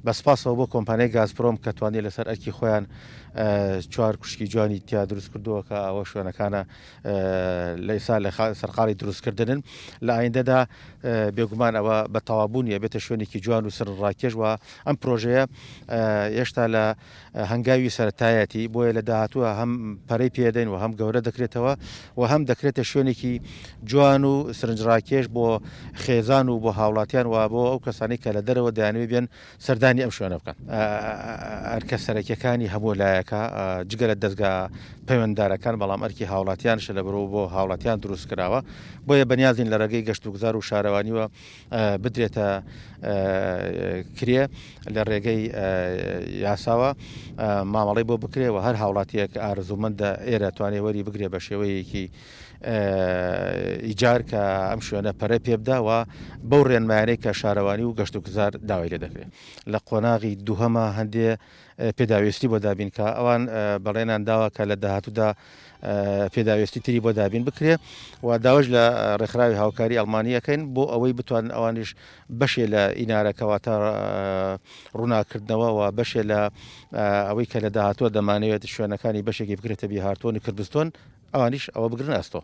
بەسپاسەوە بۆ کۆمپانیای گازپرۆم کە توانێت لەسەر ئەرکی خۆیان چوار کوشکی جوانی تیا دروست کردووە کە ئەوە شوێنەکانە لە ئێستا لە سەرقاڵی دروستکردن لە ئایندەدا بێگومان ئەوە بە تەوابوونیە بێتە شوێنێکی جوان و سر ڕاکێش وە ئەم پرۆژەیە هێشتا لە هەنگاوی سەرەتایەتی بۆیە لە داهاتووە هەم پەرەی پێدەین و هەم گەورە دەکرێتەوە و هەم دەکرێتە شوێنێکی جوان و سرنجڕاکێش بۆ خێزان و بۆ هاوڵاتیان و بۆ ئەو کەسانی کە لە دەرەوە دەیانوێ بێن سەردانی ئەم شوێنە بکەن ئەرکە سەرەکیەکانی هەموو لایەکە جگە لە دەستگا پەیوەنددارەکان بەڵام ئەرکی هاوڵاتیانش لە بەرەوە بۆ هاوڵاتیان دروست کراوە بۆیە بەنیازین لە ڕێگەی گەشت و گوزار و شارەوانیوە بدرێتە کرێ لە ڕێگەی یاساوە مامەڵی بۆ بکرێەوە هەر هاوڵاتیەک ئارزومەندە ئێرە توانێ وەری بگرێ بە شێوەیەکی ئیجار کە ئەم شوێنە پەرە پێبداوە بەو ڕێنمایانەی کە شارەوانی و گەشت و گوزار داوای لێ دەکرێت لە قۆناغی دووهەمە هەندێ پێداویستی بۆ دابین کە ئەوان بەڵێنان داوە کە لە داهاتوودا پێداویستی تری بۆ دابین بکرێ و داوەش لە ڕێکخراوی هاوکاری ئەڵمانیەکەین بۆ ئەوەی بتوان ئەوانیش بەشێ لە ئینارەکەواتە ڕووناکردنەوە و بەشێ لە ئەوەی کە لە داهاتوە دەمانەوێت شوێنەکانی بەشێکی بکرێتە بیهارتۆنی کوردستان ئەوانیش ئەوە بگرن ئەستۆ.